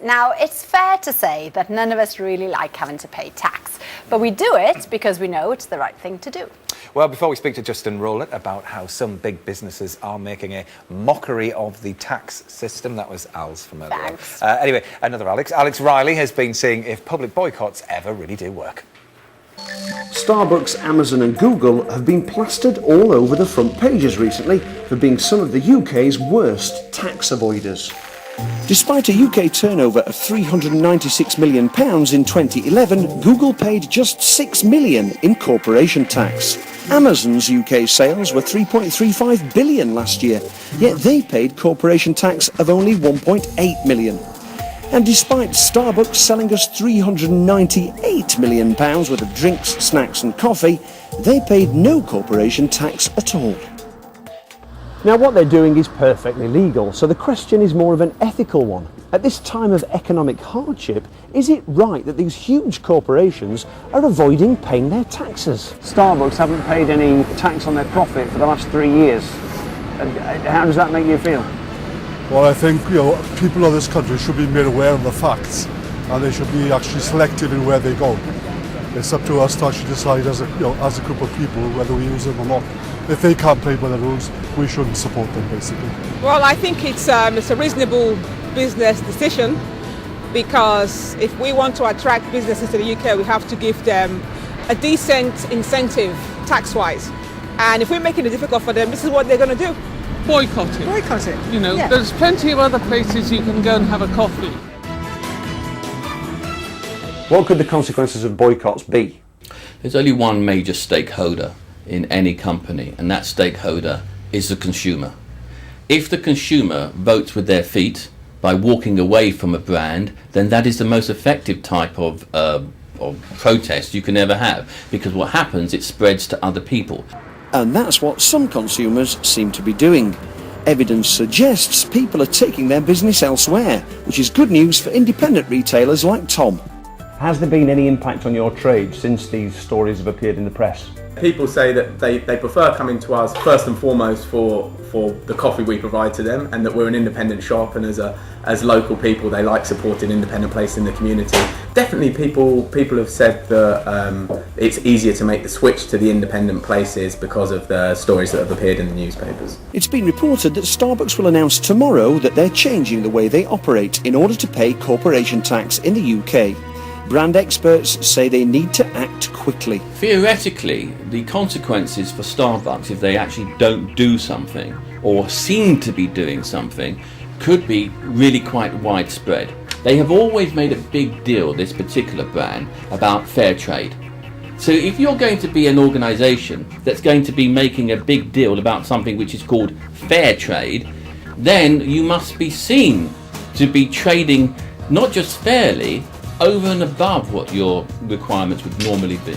Now, it's fair to say that none of us really like having to pay tax, but we do it because we know it's the right thing to do. Well, before we speak to Justin Rowlett about how some big businesses are making a mockery of the tax system, that was Al's from earlier. Thanks. Anyway, another Alex. Alex Riley has been seeing if public boycotts ever really do work. Starbucks, Amazon and Google have been plastered all over the front pages recently for being some of the UK's worst tax avoiders. Despite a UK turnover of £396 million in 2011, Google paid just £6 million in corporation tax. Amazon's UK sales were £3.35 billion last year, yet they paid corporation tax of only £1.8 million. And despite Starbucks selling us £398 million worth of drinks, snacks and coffee, they paid no corporation tax at all. Now what they're doing is perfectly legal, so the question is more of an ethical one. At this time of economic hardship, is it right that these huge corporations are avoiding paying their taxes? Starbucks haven't paid any tax on their profit for the last 3 years. How does that make you feel? Well, I think people of this country should be made aware of the facts, and they should be actually selective in where they go. It's up to us to actually decide as a group of people whether we use them or not. If they can't play by the rules, we shouldn't support them, basically. Well, I think it's a reasonable business decision, because if we want to attract businesses to the UK, we have to give them a decent incentive tax-wise. And if we're making it difficult for them, this is what they're going to do. Boycott it. Boycott it. Yeah. There's plenty of other places you can go and have a coffee. What could the consequences of boycotts be? There's only one major stakeholder in any company, and that stakeholder is the consumer. If the consumer votes with their feet by walking away from a brand, then that is the most effective type of protest you can ever have, because what happens, it spreads to other people. And that's what some consumers seem to be doing. Evidence suggests people are taking their business elsewhere, which is good news for independent retailers like Tom. Has there been any impact on your trade since these stories have appeared in the press? People say that they prefer coming to us first and foremost for the coffee we provide to them, and that we're an independent shop, and as local people they like supporting independent places in the community. Definitely people have said that it's easier to make the switch to the independent places because of the stories that have appeared in the newspapers. It's been reported that Starbucks will announce tomorrow that they're changing the way they operate in order to pay corporation tax in the UK. Brand experts say they need to act quickly. Theoretically, the consequences for Starbucks, if they actually don't do something or seem to be doing something, could be really quite widespread. They have always made a big deal, this particular brand, about fair trade. So if you're going to be an organisation that's going to be making a big deal about something which is called fair trade, then you must be seen to be trading not just fairly, over and above what your requirements would normally be.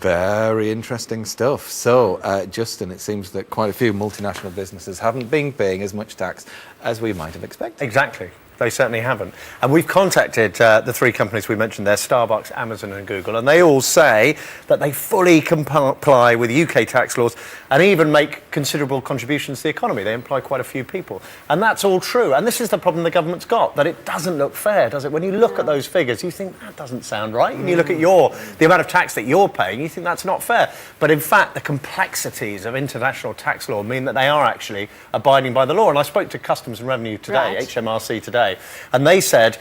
Very interesting stuff. So, Justin, it seems that quite a few multinational businesses haven't been paying as much tax as we might have expected. Exactly. They certainly haven't. And we've contacted the three companies we mentioned there, Starbucks, Amazon and Google, and they all say that they fully comply with UK tax laws and even make considerable contributions to the economy. They employ quite a few people. And that's all true. And this is the problem the government's got, that it doesn't look fair, does it? When you look at those figures, you think, that doesn't sound right. And you look at the amount of tax that you're paying, you think that's not fair. But in fact, the complexities of international tax law mean that they are actually abiding by the law. And I spoke to Customs and Revenue today, HMRC today, and they said,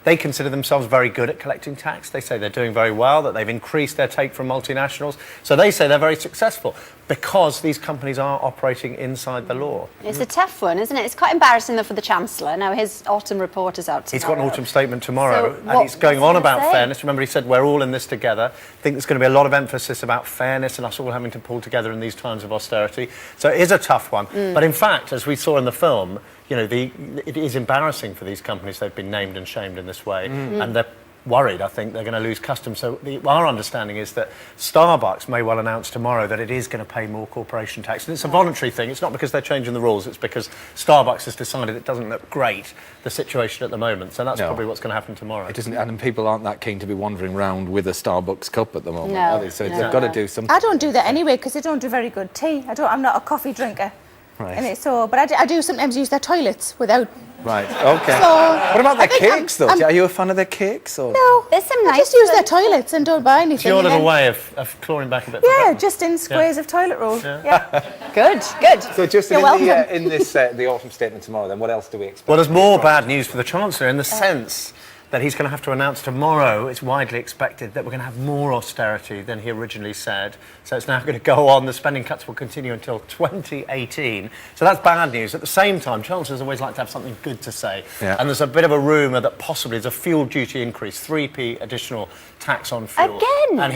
they consider themselves very good at collecting tax. They say they're doing very well, that they've increased their take from multinationals. So they say they're very successful because these companies are operating inside the law. It's a tough one, isn't it? It's quite embarrassing, though, for the Chancellor. Now, his autumn report is out tomorrow. He's got an autumn statement tomorrow, and he's going on about fairness. Remember, he said, we're all in this together. I think there's going to be a lot of emphasis about fairness and us all having to pull together in these times of austerity. So it is a tough one. But in fact, as we saw in the film, it is embarrassing for these companies. They've been named and shamed in this way, and they're worried, I think, they're going to lose customs. So our understanding is that Starbucks may well announce tomorrow that it is going to pay more corporation tax. And it's a voluntary thing. It's not because they're changing the rules. It's because Starbucks has decided it doesn't look great, the situation at the moment. So that's probably what's going to happen tomorrow. It doesn't, and people aren't that keen to be wandering around with a Starbucks cup at the moment, No. are they? So they've got to do something. I don't do that anyway because I don't do very good tea. I'm not a coffee drinker. Right. And but I do sometimes use their toilets without Right, okay. So, what about I their think cakes, though? Are you a fan of their cakes? Or? No, There's some I nice just use their ones. toilets and don't buy anything. It's your and little then- way of clawing back a bit. Yeah, just in squares of toilet roll. Yeah. Good, good. So just You're welcome. in this the autumn statement tomorrow, then what else do we expect? Well, there's more bad news for the Chancellor in the sense that he's going to have to announce tomorrow, it's widely expected, that we're going to have more austerity than he originally said. So it's now going to go on. The spending cuts will continue until 2018. So that's bad news. At the same time, Chancellors always like to have something good to say. Yeah. And there's a bit of a rumour that possibly there's a fuel duty increase, 3p additional tax on fuel. Again? And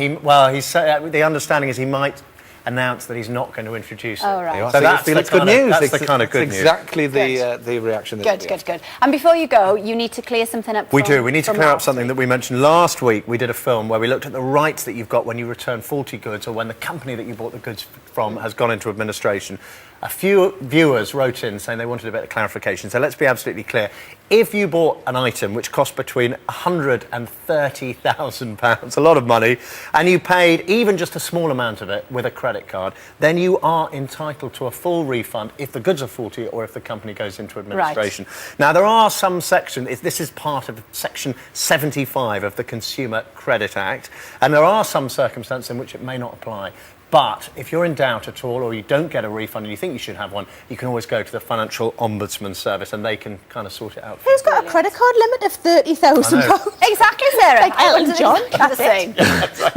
he said, the understanding is he might announce that he's not going to introduce it. Oh, right. So So that's that's good news. That's the kind of good news. Exactly the reaction that Good, good, good. And before you go, you need to clear something up. We from- do. We need to from clear up last something week. that we mentioned last week. We did a film where we looked at the rights that you've got when you return faulty goods or when the company that you bought the goods from has gone into administration. A few viewers wrote in saying they wanted a bit of clarification. So let's be absolutely clear. If you bought an item which cost between £100,000 and £30,000, a lot of money, and you paid even just a small amount of it with a credit card, then you are entitled to a full refund if the goods are faulty or if the company goes into administration. Now, there are some sections, this is part of Section 75 of the Consumer Credit Act, and there are some circumstances in which it may not apply. But if you're in doubt at all or you don't get a refund and you think you should have one, you can always go to the Financial Ombudsman Service and they can kind of sort it out for you. Who's got a credit card limit of £30,000? Exactly, Sarah. Like I Elton wanted John. exactly the same.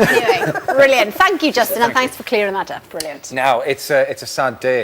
Anyway, brilliant. Thank you, Justin, and thanks for clearing that up. Brilliant. Now, it's a sad day